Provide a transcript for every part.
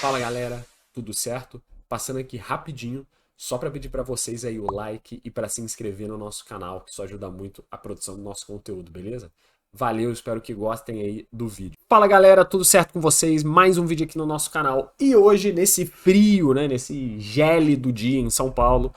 Fala galera, tudo certo? Passando aqui rapidinho, só para pedir para vocês aí o like e para se inscrever no nosso canal, que isso ajuda muito a produção do nosso conteúdo, beleza? Valeu, espero que gostem aí do vídeo. Fala galera, tudo certo com vocês? Mais um vídeo aqui no nosso canal. E hoje, nesse frio, né, nesse gélido dia em São Paulo,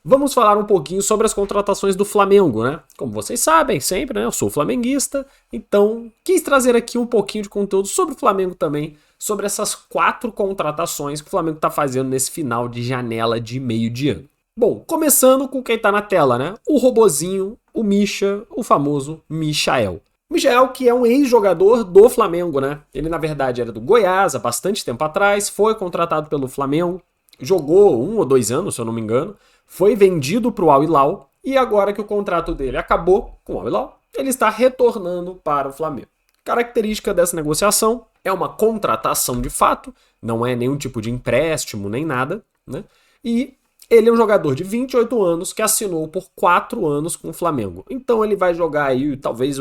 vamos falar um pouquinho sobre as contratações do Flamengo, né? Como vocês sabem, sempre, né? Eu sou flamenguista, então quis trazer aqui um pouquinho de conteúdo sobre o Flamengo também, sobre essas 4 contratações que o Flamengo está fazendo nesse final de janela de meio de ano. Bom, começando com quem tá na tela, né? O robozinho, o Misha, o famoso Michael. Michael, que é um ex-jogador do Flamengo, né? Ele, na verdade, era do Goiás há bastante tempo atrás, foi contratado pelo Flamengo, jogou 1 ou 2 anos, se eu não me engano, foi vendido para o Al Hilal e agora que o contrato dele acabou com o Al Hilal, ele está retornando para o Flamengo. Característica dessa negociação é uma contratação de fato, não é nenhum tipo de empréstimo nem nada, né? E ele é um jogador de 28 anos que assinou por 4 anos com o Flamengo. Então ele vai jogar aí talvez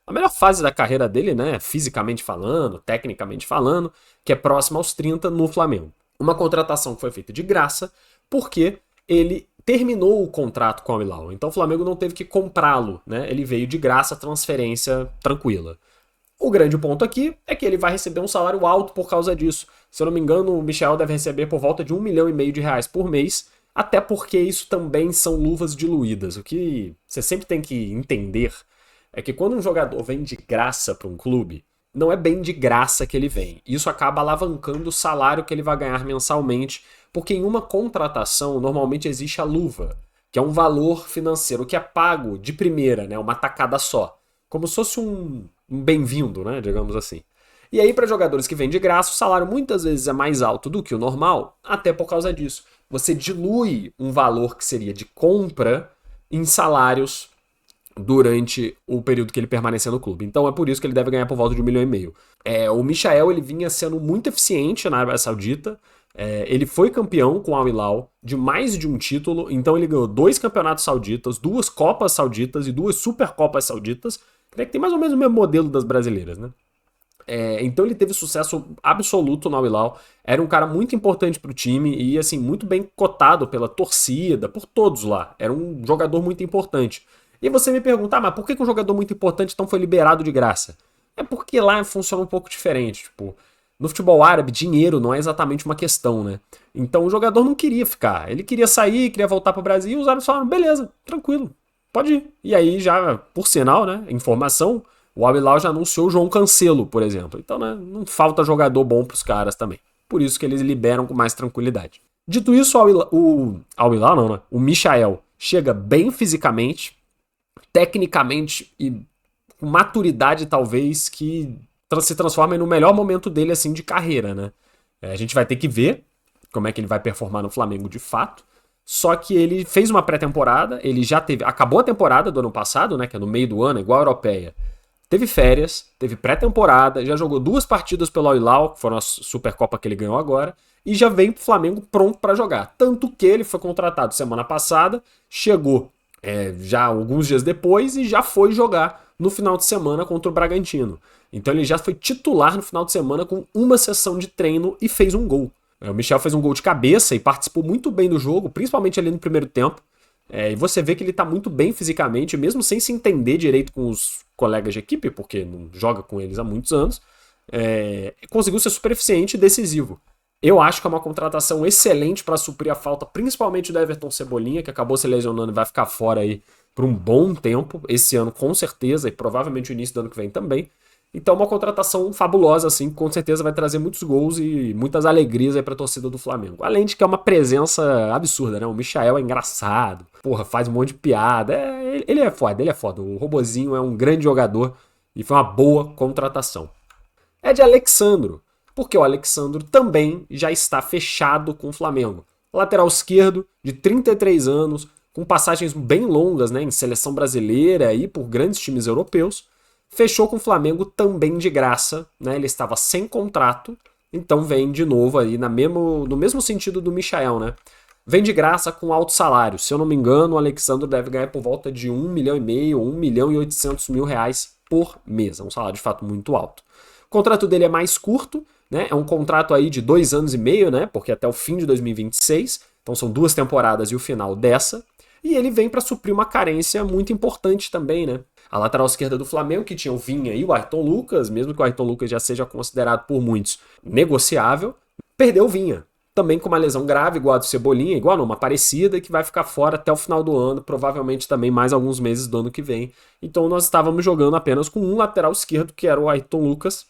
a melhor fase da carreira dele, né? Fisicamente falando, tecnicamente falando, que é próximo aos 30 no Flamengo. Uma contratação que foi feita de graça, porque ele terminou o contrato com o Al Hilal. Então o Flamengo não teve que comprá-lo, né? Ele veio de graça, transferência tranquila. O grande ponto aqui é que ele vai receber um salário alto por causa disso. Se eu não me engano, o Michel deve receber por volta de R$ 1,5 milhão por mês, até porque isso também são luvas diluídas. O que você sempre tem que entender é que quando um jogador vem de graça para um clube, não é bem de graça que ele vem. Isso acaba alavancando o salário que ele vai ganhar mensalmente, porque em uma contratação normalmente existe a luva, que é um valor financeiro que é pago de primeira, né, uma tacada só, como se fosse um bem-vindo, né, digamos assim. E aí para jogadores que vêm de graça, o salário muitas vezes é mais alto do que o normal, até por causa disso. Você dilui um valor que seria de compra em salários durante o período que ele permanecer no clube. Então é por isso que ele deve ganhar por volta de R$ 1,5 milhão. O Michael ele vinha sendo muito eficiente na Arábia Saudita. Ele foi campeão com o Al Hilal de mais de um título, então ele ganhou 2 campeonatos sauditas, 2 Copas Sauditas e 2 Supercopas Sauditas, que tem mais ou menos o mesmo modelo das brasileiras, né? Então ele teve sucesso absoluto no Al Hilal, era um cara muito importante pro time e assim muito bem cotado pela torcida, por todos lá, era um jogador muito importante. E você me pergunta, mas por que um jogador muito importante então foi liberado de graça? É porque lá funciona um pouco diferente, tipo, no futebol árabe, dinheiro não é exatamente uma questão, né? Então o jogador não queria ficar, ele queria sair, queria voltar pro Brasil e os árabes falaram, beleza, tranquilo, pode ir. E aí já, por sinal, né, informação, o Al Hilal já anunciou o João Cancelo, por exemplo. Então, né, não falta jogador bom pros caras também. Por isso que eles liberam com mais tranquilidade. Dito isso, o Al Hilal não, né? O Michael chega bem fisicamente, tecnicamente e com maturidade talvez que se transforma no melhor momento dele assim de carreira, né? A gente vai ter que ver como é que ele vai performar no Flamengo de fato. Só que ele fez uma pré-temporada, ele já acabou a temporada do ano passado, né, que é no meio do ano, igual a europeia. Teve férias, teve pré-temporada, já jogou 2 partidas pelo Al Hilal, que foram a Supercopa que ele ganhou agora, e já vem pro Flamengo pronto para jogar. Tanto que ele foi contratado semana passada, chegou já alguns dias depois e já foi jogar no final de semana contra o Bragantino. Então ele já foi titular no final de semana com uma sessão de treino e fez um gol. O Michel fez um gol de cabeça e participou muito bem do jogo, principalmente ali no primeiro tempo. E você vê que ele tá muito bem fisicamente, mesmo sem se entender direito com os colegas de equipe, porque não joga com eles há muitos anos. Conseguiu ser super eficiente e decisivo. Eu acho que é uma contratação excelente para suprir a falta, principalmente do Everton Cebolinha, que acabou se lesionando e vai ficar fora aí por um bom tempo, esse ano com certeza, e provavelmente o início do ano que vem também. Então uma contratação fabulosa, assim, com certeza vai trazer muitos gols e muitas alegrias aí pra torcida do Flamengo. Além de que é uma presença absurda, né? O Michael é engraçado, porra, faz um monte de piada. Ele é foda, ele é foda. O robozinho é um grande jogador e foi uma boa contratação. É de Alexandro, porque o Alexandro também já está fechado com o Flamengo. Lateral esquerdo, de 33 anos, com passagens bem longas, né, em seleção brasileira e por grandes times europeus. Fechou com o Flamengo também de graça, né? Ele estava sem contrato, então vem de novo aí no mesmo sentido do Michael, né? Vem de graça com alto salário. Se eu não me engano, o Alexandre deve ganhar por volta de R$ 1,5 milhão, R$ 1,8 milhão por mês. É um salário de fato muito alto. O contrato dele é mais curto, né? É um contrato aí de 2 anos e meio, né? Porque até o fim de 2026, então são 2 temporadas e o final dessa. E ele vem para suprir uma carência muito importante também, né? A lateral esquerda do Flamengo, que tinha o Vinha e o Ayrton Lucas, mesmo que o Ayrton Lucas já seja considerado por muitos negociável, perdeu o Vinha. Também com uma lesão grave, igual a do Cebolinha, igual não, uma parecida, que vai ficar fora até o final do ano, provavelmente também mais alguns meses do ano que vem. Então nós estávamos jogando apenas com um lateral esquerdo, que era o Ayrton Lucas,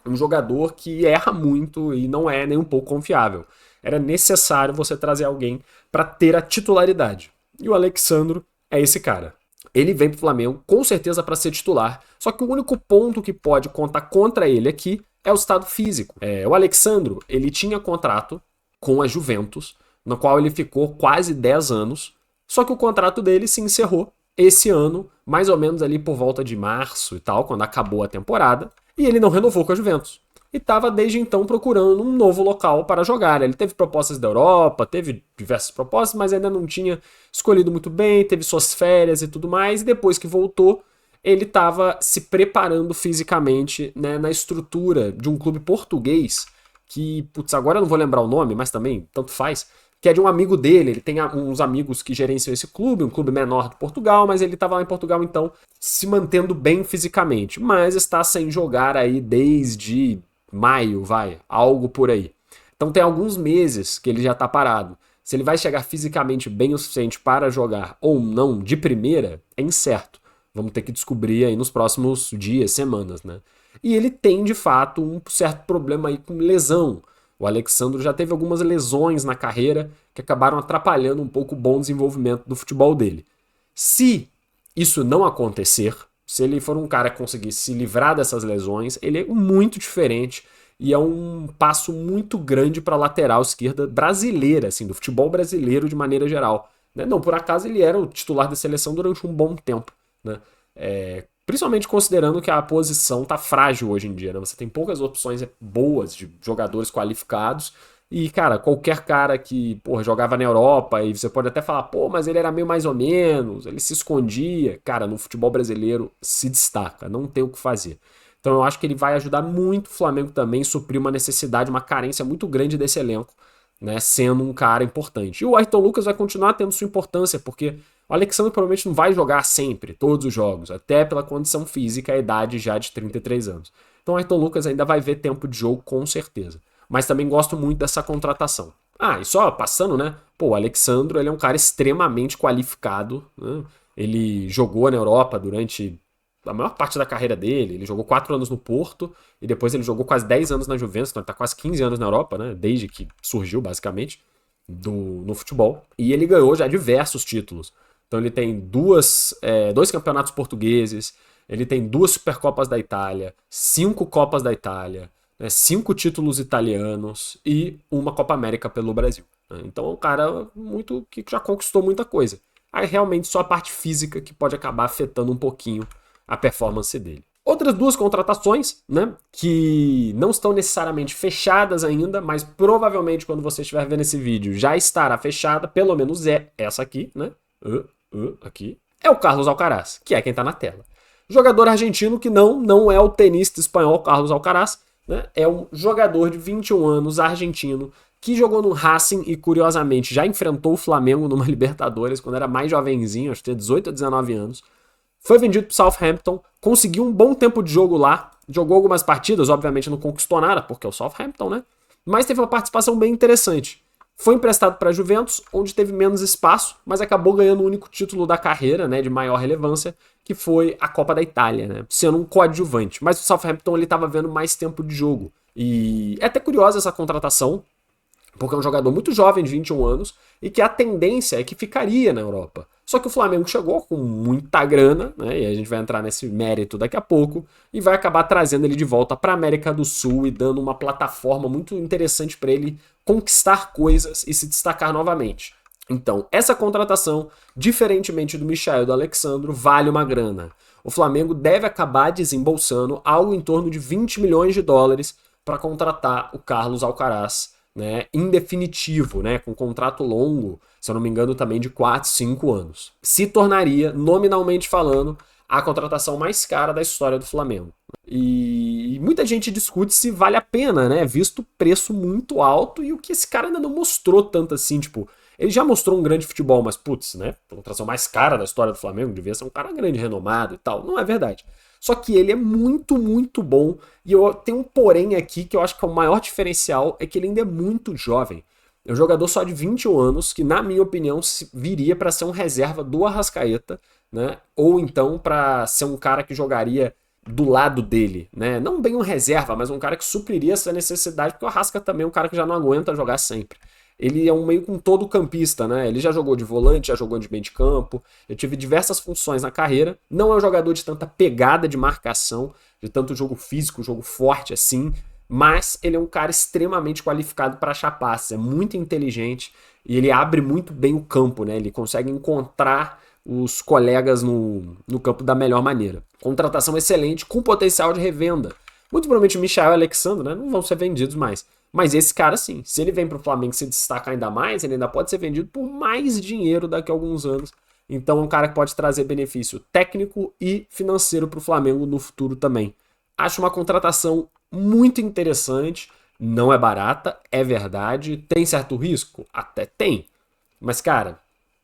um jogador que erra muito e não é nem um pouco confiável. Era necessário você trazer alguém para ter a titularidade. E o Alexandro é esse cara. Ele vem pro Flamengo com certeza para ser titular, só que o único ponto que pode contar contra ele aqui é o estado físico. O Alexandro, ele tinha contrato com a Juventus, no qual ele ficou quase 10 anos, só que o contrato dele se encerrou esse ano, mais ou menos ali por volta de março e tal, quando acabou a temporada, e ele não renovou com a Juventus. E estava desde então procurando um novo local para jogar. Ele teve propostas da Europa, teve diversas propostas, mas ainda não tinha escolhido muito bem, teve suas férias e tudo mais, e depois que voltou, ele estava se preparando fisicamente, né, na estrutura de um clube português, que, putz, agora eu não vou lembrar o nome, mas também, tanto faz, que é de um amigo dele. Ele tem uns amigos que gerenciam esse clube, um clube menor de Portugal, mas ele estava lá em Portugal, então, se mantendo bem fisicamente, mas está sem jogar aí desde maio, algo por aí. Então tem alguns meses que ele já está parado. Se ele vai chegar fisicamente bem o suficiente para jogar ou não de primeira, é incerto. Vamos ter que descobrir aí nos próximos dias, semanas, né? E ele tem, de fato, um certo problema aí com lesão. O Alexandro já teve algumas lesões na carreira que acabaram atrapalhando um pouco o bom desenvolvimento do futebol dele. Se isso não acontecer, se ele for um cara que conseguir se livrar dessas lesões, ele é muito diferente e é um passo muito grande para a lateral esquerda brasileira, assim, do futebol brasileiro de maneira geral. Né? Não por acaso ele era o titular da seleção durante um bom tempo. Né? Principalmente considerando que a posição tá frágil hoje em dia, né? Você tem poucas opções boas de jogadores qualificados e, cara, qualquer cara que, porra, jogava na Europa e você pode até falar, pô, mas ele era meio mais ou menos, ele se escondia. Cara, no futebol brasileiro se destaca, não tem o que fazer. Então eu acho que ele vai ajudar muito o Flamengo também, suprir uma necessidade, uma carência muito grande desse elenco, né, sendo um cara importante. E o Ayrton Lucas vai continuar tendo sua importância, porque o Alexandre provavelmente não vai jogar sempre, todos os jogos, até pela condição física, a idade já de 33 anos. Então o Ayrton Lucas ainda vai ver tempo de jogo com certeza. Mas também gosto muito dessa contratação. Ah, e só passando, né? Pô, o Alexandre, ele é um cara extremamente qualificado, né? Ele jogou na Europa durante a maior parte da carreira dele. Ele jogou 4 anos no Porto e depois ele jogou quase 10 anos na Juventus, então ele tá quase 15 anos na Europa, né? Desde que surgiu, basicamente, no futebol. E ele ganhou já diversos títulos. Então ele tem dois campeonatos portugueses, ele tem 2 Supercopas da Itália, 5 Copas da Itália, 5 títulos italianos e uma Copa América pelo Brasil. Né? Então é um cara que já conquistou muita coisa. Aí realmente só a parte física que pode acabar afetando um pouquinho a performance dele. Outras 2 contratações, né, que não estão necessariamente fechadas ainda, mas provavelmente quando você estiver vendo esse vídeo já estará fechada, pelo menos é essa aqui, né? Aqui. É o Carlos Alcaraz, que é quem tá na tela. Jogador argentino que não é o tenista espanhol Carlos Alcaraz, né? É um jogador de 21 anos argentino que jogou no Racing e, curiosamente, já enfrentou o Flamengo numa Libertadores quando era mais jovenzinho, acho que tinha 18 ou 19 anos. Foi vendido pro Southampton, conseguiu um bom tempo de jogo lá, jogou algumas partidas, obviamente não conquistou nada, porque é o Southampton, né? Mas teve uma participação bem interessante. Foi emprestado para a Juventus, onde teve menos espaço, mas acabou ganhando o único título da carreira, né, de maior relevância, que foi a Copa da Itália, né, sendo um coadjuvante. Mas o Southampton ele estava vendo mais tempo de jogo. E é até curiosa essa contratação, porque é um jogador muito jovem, de 21 anos, e que a tendência é que ficaria na Europa. Só que o Flamengo chegou com muita grana, né, e a gente vai entrar nesse mérito daqui a pouco, e vai acabar trazendo ele de volta para a América do Sul e dando uma plataforma muito interessante para ele conquistar coisas e se destacar novamente. Então, essa contratação, diferentemente do Michael e do Alexandro, vale uma grana. O Flamengo deve acabar desembolsando algo em torno de 20 milhões de dólares para contratar o Carlos Alcaraz, né, em definitivo, né, com um contrato longo, se eu não me engano também de 4, 5 anos. Se tornaria, nominalmente falando, a contratação mais cara da história do Flamengo. E muita gente discute se vale a pena, né? Visto o preço muito alto e o que esse cara ainda não mostrou tanto assim, tipo, ele já mostrou um grande futebol, mas putz, né? A contratação mais cara da história do Flamengo, devia ser um cara grande, renomado e tal. Não é verdade. Só que ele é muito, muito bom. E eu tenho um porém aqui que eu acho que é o maior diferencial, é que ele ainda é muito jovem. É um jogador só de 21 anos, que na minha opinião viria para ser um reserva do Arrascaeta, né? Ou então para ser um cara que jogaria do lado dele, né? Não bem um reserva, mas um cara que supriria essa necessidade, porque o Arrasca também é um cara que já não aguenta jogar sempre. Ele é um meio com todo campista, né? Ele já jogou de volante, já jogou de meio de campo, já tive diversas funções na carreira. Não é um jogador de tanta pegada de marcação, de tanto jogo físico, jogo forte assim, mas ele é um cara extremamente qualificado para achar passes, é muito inteligente e ele abre muito bem o campo, né? Ele consegue encontrar os colegas no campo da melhor maneira. Contratação excelente, com potencial de revenda. Muito provavelmente o Michael e o Alexandre, né, não vão ser vendidos mais. Mas esse cara, sim, se ele vem para o Flamengo se destacar ainda mais, ele ainda pode ser vendido por mais dinheiro daqui a alguns anos. Então é um cara que pode trazer benefício técnico e financeiro para o Flamengo no futuro também. Acho uma contratação muito interessante, não é barata, é verdade. Tem certo risco? Até tem. Mas, cara,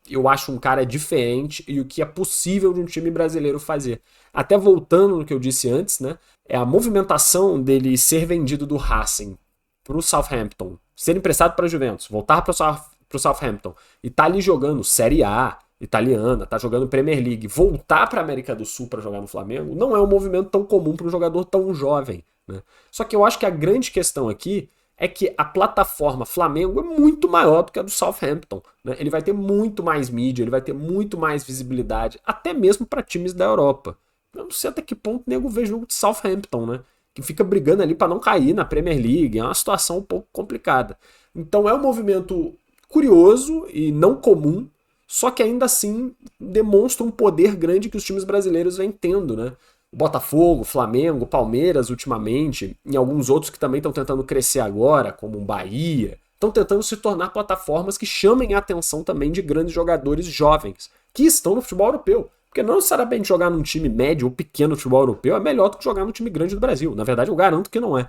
eu acho um cara diferente e o que é possível de um time brasileiro fazer. Até voltando no que eu disse antes, né? É a movimentação dele ser vendido do Racing para o Southampton, ser emprestado para a Juventus, voltar para o Southampton e tá ali jogando Série A italiana, tá jogando Premier League, voltar para a América do Sul para jogar no Flamengo, não é um movimento tão comum para um jogador tão jovem, né? Só que eu acho que a grande questão aqui é que a plataforma Flamengo é muito maior do que a do Southampton, né? Ele vai ter muito mais mídia, ele vai ter muito mais visibilidade, até mesmo para times da Europa. Eu não sei até que ponto o nego vê jogo de Southampton, né? Que fica brigando ali para não cair na Premier League, é uma situação um pouco complicada. Então é um movimento curioso e não comum, só que ainda assim demonstra um poder grande que os times brasileiros vêm tendo, né? O Botafogo, Flamengo, Palmeiras ultimamente, e alguns outros que também estão tentando crescer agora, como o Bahia, estão tentando se tornar plataformas que chamem a atenção também de grandes jogadores jovens, que estão no futebol europeu. Porque não necessariamente jogar num time médio ou pequeno futebol europeu é melhor do que jogar num time grande do Brasil. Na verdade, eu garanto que não é.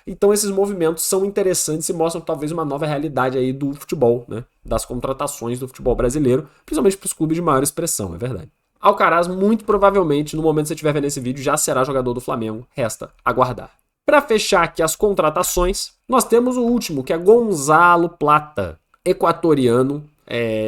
Então esses movimentos são interessantes e mostram talvez uma nova realidade aí do futebol, né? Das contratações do futebol brasileiro, principalmente para os clubes de maior expressão, é verdade. Alcaraz, muito provavelmente, no momento que você estiver vendo esse vídeo, já será jogador do Flamengo. Resta aguardar. Para fechar aqui as contratações, nós temos o último, que é Gonzalo Plata, equatoriano,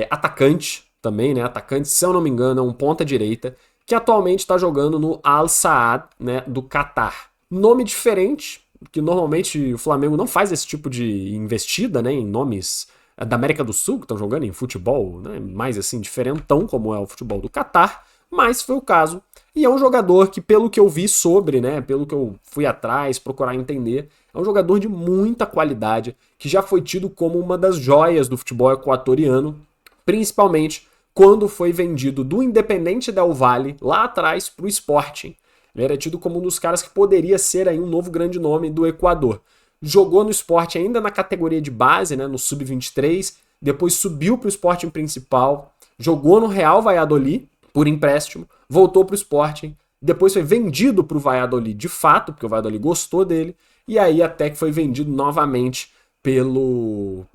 atacante também, né? Atacante, se eu não me engano, é um ponta-direita, que atualmente está jogando no Al Saad, né, do Catar. Nome diferente, que normalmente o Flamengo não faz esse tipo de investida, né, em nomes da América do Sul, que estão jogando em futebol, né, mais assim, diferentão, como é o futebol do Catar, mas foi o caso. E é um jogador que, pelo que eu vi sobre, né, pelo que eu fui atrás, procurar entender, é um jogador de muita qualidade, que já foi tido como uma das joias do futebol equatoriano, principalmente quando foi vendido do Independente Del Valle, lá atrás, para o Sporting. Ele era tido como um dos caras que poderia ser aí um novo grande nome do Equador. Jogou no Sporting ainda na categoria de base, né, no Sub-23, depois subiu para o Sporting principal, jogou no Real Valladolid por empréstimo, voltou para o Sporting, depois foi vendido para o Valladolid de fato, porque o Valladolid gostou dele, e aí até que foi vendido novamente pelo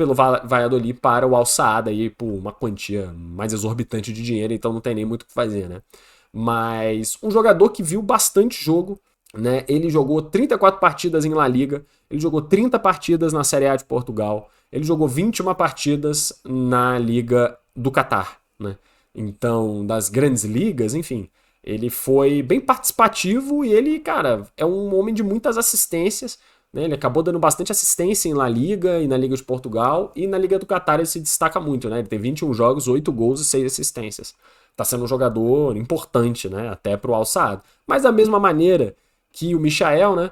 Valladolid para o Al Saad aí por uma quantia mais exorbitante de dinheiro, então não tem nem muito o que fazer, né? Mas um jogador que viu bastante jogo, né? Ele jogou 34 partidas em La Liga, ele jogou 30 partidas na Série A de Portugal, ele jogou 21 partidas na Liga do Catar, né? Então, das grandes ligas, enfim, ele foi bem participativo e ele, cara, é um homem de muitas assistências, né? Ele acabou dando bastante assistência em La Liga e na Liga de Portugal, e na Liga do Catar ele se destaca muito, né? Ele tem 21 jogos, 8 gols e 6 assistências. Tá sendo um jogador importante, né? Até pro Al Saad. Mas da mesma maneira que o Michael, né?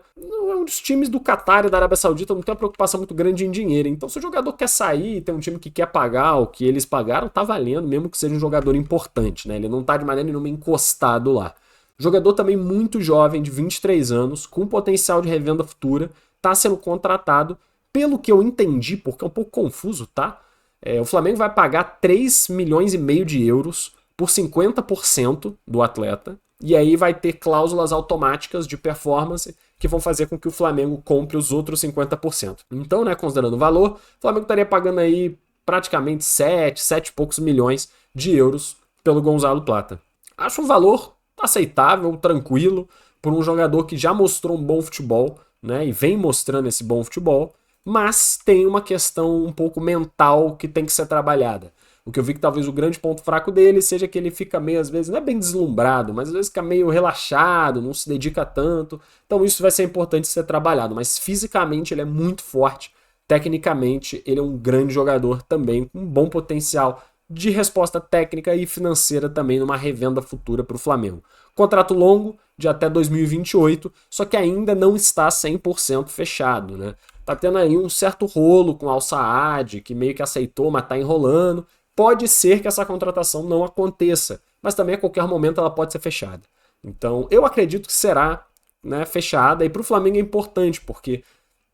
Os times do Catar e da Arábia Saudita não tem uma preocupação muito grande em dinheiro. Então, se o jogador quer sair e tem um time que quer pagar o que eles pagaram, tá valendo, mesmo que seja um jogador importante, né? Ele não tá de maneira nenhuma encostado lá. Jogador também muito jovem, de 23 anos, com potencial de revenda futura, tá sendo contratado, pelo que eu entendi, porque é um pouco confuso, tá? O Flamengo vai pagar 3 milhões e meio de euros por 50% do atleta, e aí vai ter cláusulas automáticas de performance que vão fazer com que o Flamengo compre os outros 50%. Então, né, considerando o valor, o Flamengo estaria pagando aí praticamente 7 e poucos milhões de euros pelo Gonzalo Plata. Acho um valor aceitável, tranquilo, por um jogador que já mostrou um bom futebol, né, e vem mostrando esse bom futebol, mas tem uma questão um pouco mental que tem que ser trabalhada. O que eu vi que talvez o grande ponto fraco dele seja que ele fica meio, às vezes, não é bem deslumbrado, mas às vezes fica meio relaxado, não se dedica tanto. Então isso vai ser importante ser trabalhado, mas fisicamente ele é muito forte, tecnicamente ele é um grande jogador também, com um bom potencial de resposta técnica e financeira também numa revenda futura para o Flamengo. Contrato longo, de até 2028, só que ainda não está 100% fechado, né? Tá tendo aí um certo rolo com o Al Saad, que meio que aceitou, mas tá enrolando. Pode ser que essa contratação não aconteça, mas também a qualquer momento ela pode ser fechada. Então, eu acredito que será, né, fechada, e para o Flamengo é importante, porque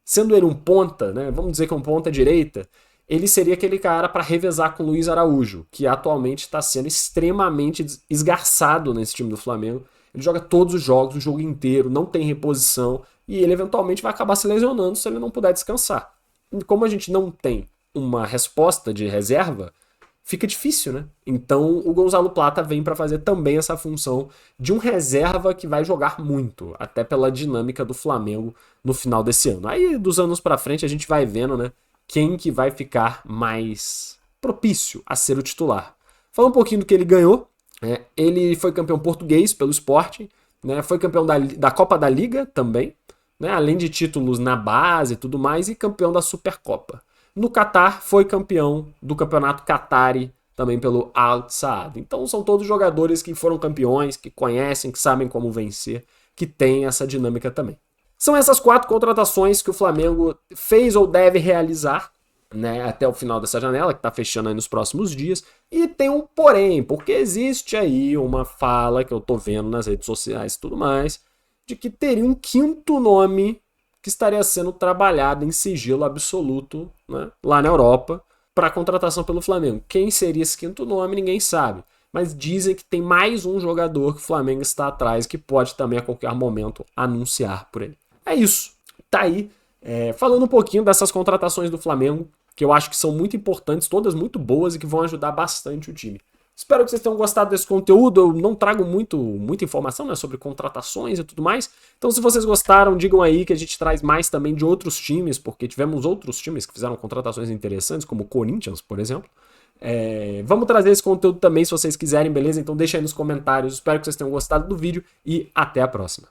sendo ele um ponta, né, vamos dizer que é um ponta direita, ele seria aquele cara para revezar com o Luiz Araújo, que atualmente está sendo extremamente esgarçado nesse time do Flamengo. Ele joga todos os jogos, o jogo inteiro, não tem reposição, e ele eventualmente vai acabar se lesionando se ele não puder descansar. E como a gente não tem uma resposta de reserva, fica difícil, né? Então o Gonzalo Plata vem para fazer também essa função de um reserva que vai jogar muito, até pela dinâmica do Flamengo no final desse ano. Aí dos anos para frente a gente vai vendo, né, quem que vai ficar mais propício a ser o titular. Falando um pouquinho do que ele ganhou, ele foi campeão português pelo Sporting, né, foi campeão da Copa da Liga também, né, além de títulos na base e tudo mais, e campeão da Supercopa. No Catar, foi campeão do campeonato Qatari, também pelo Al Saad. Então são todos jogadores que foram campeões, que conhecem, que sabem como vencer, que têm essa dinâmica também. São essas 4 contratações que o Flamengo fez ou deve realizar, né, até o final dessa janela, que está fechando aí nos próximos dias. E tem um porém, porque existe aí uma fala que eu tô vendo nas redes sociais e tudo mais, de que teria um 5º nome que estaria sendo trabalhado em sigilo absoluto, né, lá na Europa para contratação pelo Flamengo. Quem seria esse 5º nome, ninguém sabe. Mas dizem que tem mais um jogador que o Flamengo está atrás, que pode também a qualquer momento anunciar por ele. É isso. Tá aí. Falando um pouquinho dessas contratações do Flamengo, que eu acho que são muito importantes, todas muito boas e que vão ajudar bastante o time. Espero que vocês tenham gostado desse conteúdo. Eu não trago muita informação, né, sobre contratações e tudo mais. Então, se vocês gostaram, digam aí que a gente traz mais também de outros times, porque tivemos outros times que fizeram contratações interessantes, como o Corinthians, por exemplo. Vamos trazer esse conteúdo também, se vocês quiserem, beleza? Então deixa aí nos comentários. Espero que vocês tenham gostado do vídeo e até a próxima.